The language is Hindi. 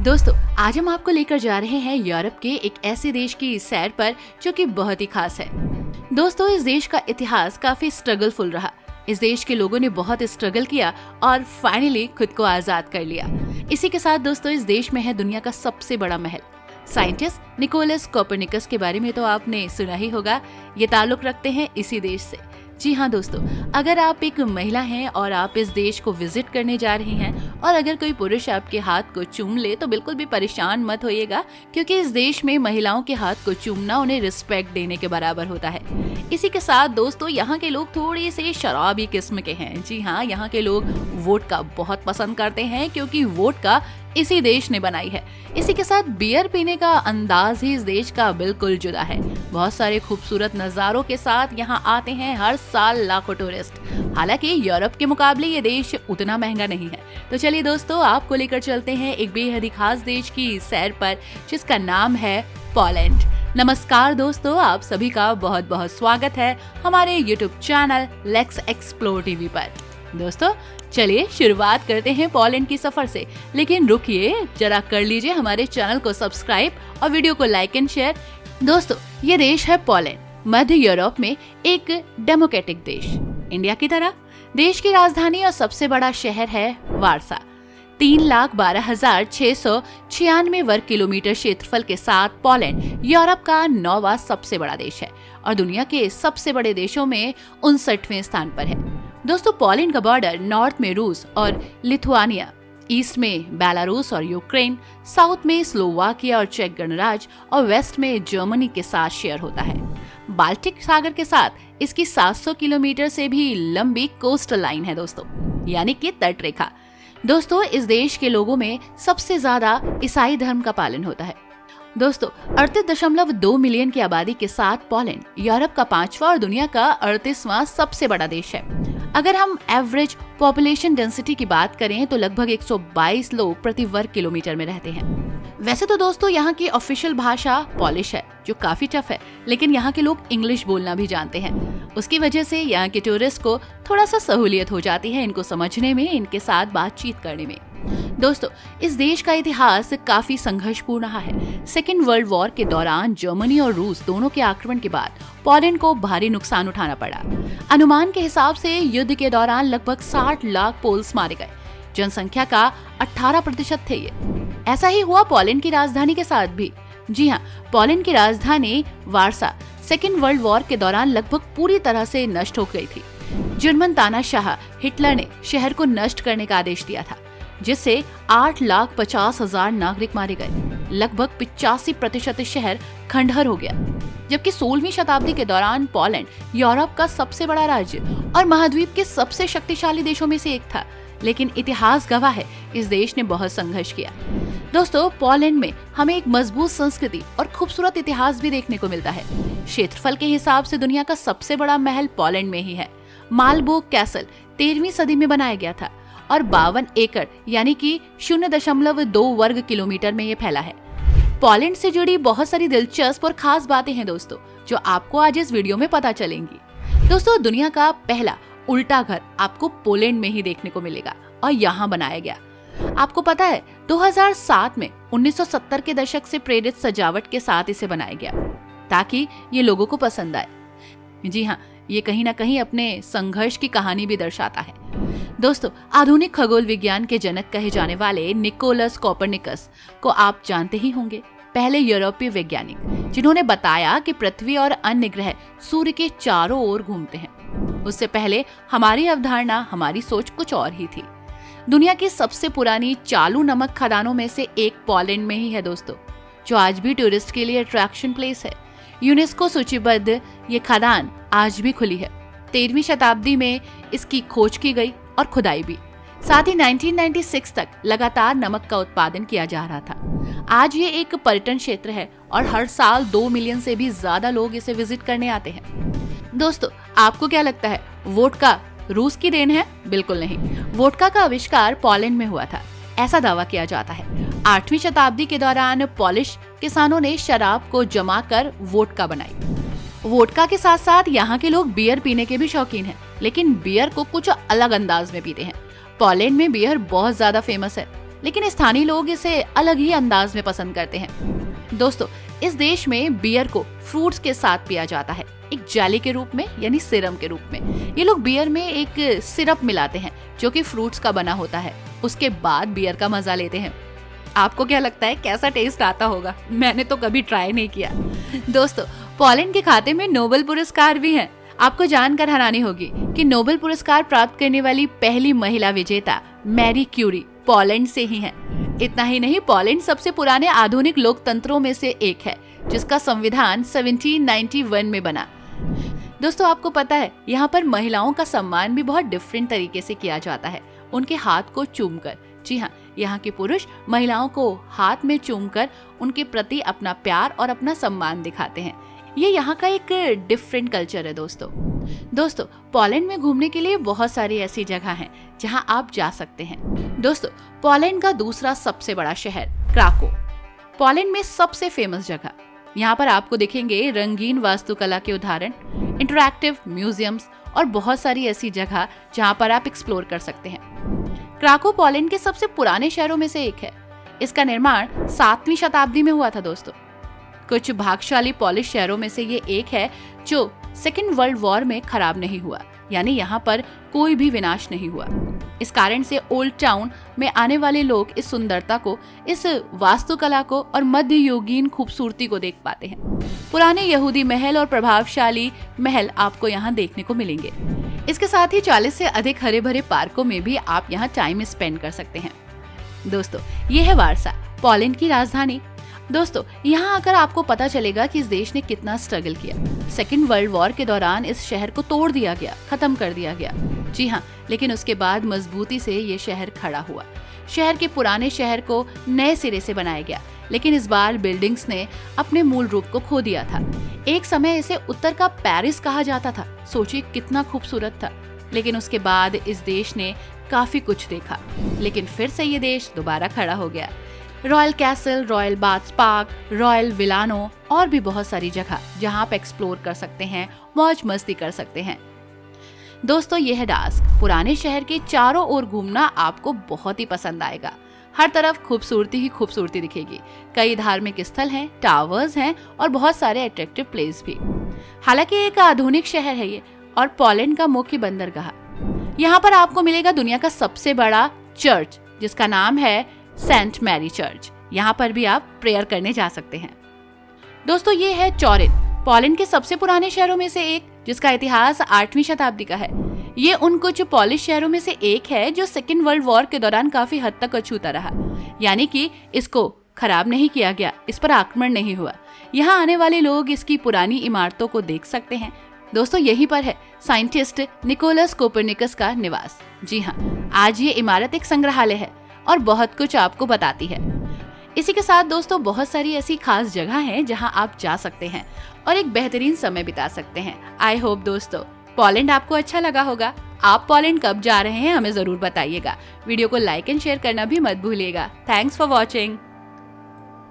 दोस्तों, आज हम आपको लेकर जा रहे हैं यूरोप के एक ऐसे देश की सैर पर जो कि बहुत ही खास है। दोस्तों, इस देश का इतिहास काफी स्ट्रगलफुल रहा। इस देश के लोगों ने बहुत स्ट्रगल किया और फाइनली खुद को आजाद कर लिया। इसी के साथ दोस्तों, इस देश में है दुनिया का सबसे बड़ा महल। साइंटिस्ट निकोलस कोपरनिकस के बारे में तो आपने सुना ही होगा। ये ताल्लुक रखते हैं इसी देश से। जी हाँ दोस्तों, अगर आप एक महिला हैं और आप इस देश को विजिट करने जा रही हैं और अगर कोई पुरुष आपके हाथ को चूम ले तो बिल्कुल भी परेशान मत होइएगा, क्योंकि इस देश में महिलाओं के हाथ को चूमना उन्हें रिस्पेक्ट देने के बराबर होता है। इसी के साथ दोस्तों, यहाँ के लोग थोड़े से शराबी किस्म के हैं। जी हाँ, यहाँ के लोग वोडका बहुत पसंद करते हैं, क्योंकि वोडका इसी देश ने बनाई है। इसी के साथ बियर पीने का अंदाज ही इस देश का बिल्कुल जुदा है। बहुत सारे खूबसूरत नज़ारों के साथ यहाँ आते हैं हर साल लाखों टूरिस्ट। हालांकि यूरोप के मुकाबले ये देश उतना महंगा नहीं है। तो चलिए दोस्तों, आपको लेकर चलते हैं एक बेहद ही खास देश की सैर पर, जिसका नाम है पोलैंड। नमस्कार दोस्तों, आप सभी का बहुत बहुत स्वागत है हमारे YouTube channel let's explore TV पर। दोस्तों, चलिए शुरुआत करते हैं पोलैंड की सफर से। लेकिन रुकिए, जरा कर लीजिए हमारे चैनल को सब्सक्राइब और वीडियो को लाइक एंड शेयर। दोस्तों, ये देश है पोलैंड, मध्य यूरोप में एक डेमोक्रेटिक देश। इंडिया की तरह देश की राजधानी और सबसे बड़ा शहर है वारसा। 3,12,696 वर्ग किलोमीटर क्षेत्रफल के साथ पोलैंड यूरोप का 9वां सबसे बड़ा देश है और दुनिया के सबसे बड़े देशों में 59वें स्थान पर है। दोस्तों, पोलैंड का बॉर्डर नॉर्थ में रूस और लिथुआनिया, ईस्ट में बेलारूस और यूक्रेन, साउथ में स्लोवाकिया और चेक गणराज्य और वेस्ट में जर्मनी के साथ शेयर होता है। बाल्टिक सागर के साथ इसकी 700 किलोमीटर से भी लंबी कोस्टल लाइन है दोस्तों, यानी कि तट रेखा। दोस्तों, इस देश के लोगों में सबसे ज्यादा ईसाई धर्म का पालन होता है। दोस्तों, 38.2 मिलियन की आबादी के साथ पोलैंड यूरोप का 5वां और दुनिया का 38वां सबसे बड़ा देश है। अगर हम एवरेज पॉपुलेशन डेंसिटी की बात करें तो लगभग 122 लोग प्रति वर्ग किलोमीटर में रहते हैं। वैसे तो दोस्तों, यहाँ की ऑफिशियल भाषा पोलिश है, जो काफी टफ है, लेकिन यहाँ के लोग इंग्लिश बोलना भी जानते हैं। उसकी वजह से यहाँ के टूरिस्ट को थोड़ा सा सहूलियत हो जाती है इनको समझने में, इनके साथ बातचीत करने में। दोस्तों, इस देश का इतिहास काफी संघर्षपूर्ण रहा है। सेकेंड वर्ल्ड वॉर के दौरान जर्मनी और रूस दोनों के आक्रमण के बाद पोलैंड को भारी नुकसान उठाना पड़ा। अनुमान के हिसाब से युद्ध के दौरान लगभग 60 लाख पोल्स मारे गए। जनसंख्या का 18% थे ये। ऐसा ही हुआ पोलैंड की राजधानी के साथ भी। जी हाँ, पोलैंड की राजधानी वारसा सेकेंड वर्ल्ड वॉर के दौरान लगभग पूरी तरह से नष्ट हो गई थी। जर्मन तानाशाह हिटलर ने शहर को नष्ट करने का आदेश दिया था, जिससे 8,50,000 नागरिक मारे गए। लगभग 85% शहर खंडहर हो गया। जबकि 16वीं शताब्दी के दौरान पोलैंड यूरोप का सबसे बड़ा राज्य और महाद्वीप के सबसे शक्तिशाली देशों में से एक था। लेकिन इतिहास गवाह है, इस देश ने बहुत संघर्ष किया। दोस्तों, पोलैंड में हमें एक मजबूत संस्कृति और खूबसूरत इतिहास भी देखने को मिलता है। क्षेत्रफल के हिसाब से दुनिया का सबसे बड़ा महल पोलैंड में ही है। मालबोर्ग कैसल 13वीं सदी में बनाया गया था और 52 एकड़ यानी कि 0.2 वर्ग किलोमीटर में ये फैला है। पोलैंड से जुड़ी बहुत सारी दिलचस्प और खास बातें हैं दोस्तों, जो आपको आज इस वीडियो में पता चलेंगी। दोस्तों, दुनिया का पहला उल्टा घर आपको पोलैंड में ही देखने को मिलेगा और यहाँ बनाया गया। आपको पता है, 2007 में 1970 के दशक से प्रेरित सजावट के साथ इसे बनाया गया ताकि ये लोगों को पसंद आए। जी हाँ, ये कहीं ना कहीं अपने संघर्ष की कहानी भी दर्शाता है। दोस्तों, आधुनिक खगोल विज्ञान के जनक कहे जाने वाले निकोलस कोपरनिकस को आप जानते ही होंगे। पहले यूरोपीय वैज्ञानिक जिन्होंने बताया कि पृथ्वी और अन्य ग्रह सूर्य के चारों ओर घूमते हैं। उससे पहले हमारी अवधारणा, हमारी सोच कुछ और ही थी। दुनिया की सबसे पुरानी चालू नमक खदानों में से एक पोलैंड में ही है दोस्तों, जो आज भी टूरिस्ट के लिए अट्रैक्शन प्लेस है। यूनेस्को सूचीबद्ध ये खदान आज भी खुली है। 13वीं शताब्दी में इसकी खोज की गई और खुदाई भी। साथ ही 1996 तक लगातार नमक का उत्पादन किया जा रहा था। आज ये एक पर्यटन क्षेत्र है और हर साल 2 मिलियन से भी ज्यादा लोग इसे विजिट करने आते हैं। दोस्तों, आपको क्या लगता है, वोडका रूस की देन है? बिल्कुल नहीं। वोडका का आविष्कार पोलैंड में हुआ था, ऐसा दावा किया जाता है। 8वीं शताब्दी के दौरान पोलिश किसानों ने शराब को जमा कर वोडका बनाई। वोडका के साथ साथ यहाँ के लोग बियर पीने के भी शौकीन हैं, लेकिन बियर को कुछ अलग अंदाज में पीते हैं। पोलैंड में बियर बहुत ज्यादा फेमस है। लेकिन स्थानीय लोग इसे अलग ही अंदाज में पसंद करते हैं। दोस्तों, इस देश में बियर को फ्रूट्स के साथ पिया जाता है, एक जेली के रूप में, यानी सिरम के रूप में। ये लोग बियर में एक सिरप मिलाते हैं जो कि फ्रूट्स का बना होता है। उसके बाद बियर का मजा लेते हैं। आपको क्या लगता है कैसा टेस्ट आता होगा? मैंने तो कभी ट्राई नहीं किया। दोस्तों, पोलैंड के खाते में नोबेल पुरस्कार भी हैं। आपको जानकर हैरानी होगी कि नोबेल पुरस्कार प्राप्त करने वाली पहली महिला विजेता मैरी क्यूरी पोलैंड से ही है। इतना ही नहीं, पोलैंड सबसे पुराने आधुनिक लोकतंत्रों में से एक है जिसका संविधान 1791 में बना। दोस्तों, आपको पता है यहाँ पर महिलाओं का सम्मान भी बहुत डिफरेंट तरीके से किया जाता है, उनके हाथ को चूमकर। जी हाँ, यहाँ के पुरुष महिलाओं को हाथ में चूमकर उनके प्रति अपना प्यार और अपना सम्मान दिखाते हैं। ये यहाँ का एक डिफरेंट कल्चर है दोस्तों, पोलैंड में घूमने के लिए बहुत सारी ऐसी जगह हैं जहाँ आप जा सकते हैं। दोस्तों, पोलैंड का दूसरा सबसे बड़ा शहर क्राको, पोलैंड में सबसे फेमस जगह। यहाँ पर आपको दिखेंगे रंगीन वास्तुकला के उदाहरण, इंटरैक्टिव म्यूजियम्स और बहुत सारी ऐसी जगह जहाँ पर आप एक्सप्लोर कर सकते हैं। क्राको पोलैंड के सबसे पुराने शहरों में से एक है। इसका निर्माण 7वीं शताब्दी में हुआ था दोस्तों। कुछ भाग्यशाली पोलिश शहरों में से ये एक है जो सेकेंड वर्ल्ड वॉर में खराब नहीं हुआ, यानी यहाँ पर कोई भी विनाश नहीं हुआ। इस कारण से ओल्ड टाउन में आने वाले लोग इस सुंदरता को, इस वास्तुकला को और मध्ययुगीन खूबसूरती को देख पाते हैं। पुराने यहूदी महल और प्रभावशाली महल आपको यहाँ देखने को मिलेंगे। इसके साथ ही 40 से अधिक हरे भरे पार्कों में भी आप यहाँ टाइम स्पेंड कर सकते हैं। दोस्तों, ये है वार्सा, पोलैंड की राजधानी। दोस्तों, यहाँ आकर आपको पता चलेगा कि इस देश ने कितना स्ट्रगल किया। सेकेंड वर्ल्ड वॉर के दौरान इस शहर को तोड़ दिया गया, खत्म कर दिया गया। जी हाँ, लेकिन उसके बाद मजबूती से ये शहर खड़ा हुआ। शहर के पुराने शहर को नए सिरे से बनाया गया, लेकिन इस बार बिल्डिंग्स ने अपने मूल रूप को खो दिया था। एक समय इसे उत्तर का पेरिस कहा जाता था। सोचिए कितना खूबसूरत था। लेकिन उसके बाद इस देश ने काफी कुछ देखा, लेकिन फिर से ये देश दोबारा खड़ा हो गया। Royal Castle, Royal Baths Park, Royal Villano और भी बहुत सारी जगह जहां आप एक्सप्लोर कर सकते हैं, मौज मस्ती कर सकते हैं। दोस्तों, यह है डास्क। पुराने शहर के चारों ओर घूमना आपको बहुत ही पसंद आएगा। हर तरफ खूबसूरती ही खूबसूरती दिखेगी। कई धार्मिक स्थल हैं, टावर्स हैं और बहुत सारे अट्रैक्टिव प्लेस भी। हालांकि एक आधुनिक शहर है ये और पोलैंड का मुख्य बंदरगाह। यहाँ पर आपको मिलेगा दुनिया का सबसे बड़ा चर्च जिसका नाम है सेंट मैरी चर्च। यहाँ पर भी आप प्रेयर करने जा सकते हैं। दोस्तों, ये है चोरिन, पोलैंड के सबसे पुराने शहरों में से एक जिसका इतिहास 8वीं शताब्दी का है। ये उन कुछ पोलिश शहरों में से एक है जो सेकेंड वर्ल्ड वॉर के दौरान काफी हद तक अछूता रहा, यानी कि इसको खराब नहीं किया गया, इस पर आक्रमण नहीं हुआ। यहाँ आने वाले लोग इसकी पुरानी इमारतों को देख सकते हैं। दोस्तों, यहीं पर है साइंटिस्ट निकोलस कोपरनिकस का निवास। जी हाँ, आज ये इमारत एक संग्रहालय है और बहुत कुछ आपको बताती है। इसी के साथ दोस्तों, बहुत सारी ऐसी खास जगह हैं जहां आप जा सकते हैं और एक बेहतरीन समय बिता सकते हैं। आई होप दोस्तों पोलैंड आपको अच्छा लगा होगा। आप पोलैंड कब जा रहे हैं हमें जरूर बताइएगा। वीडियो को लाइक एंड शेयर करना भी मत भूलिएगा। Thanks for watching.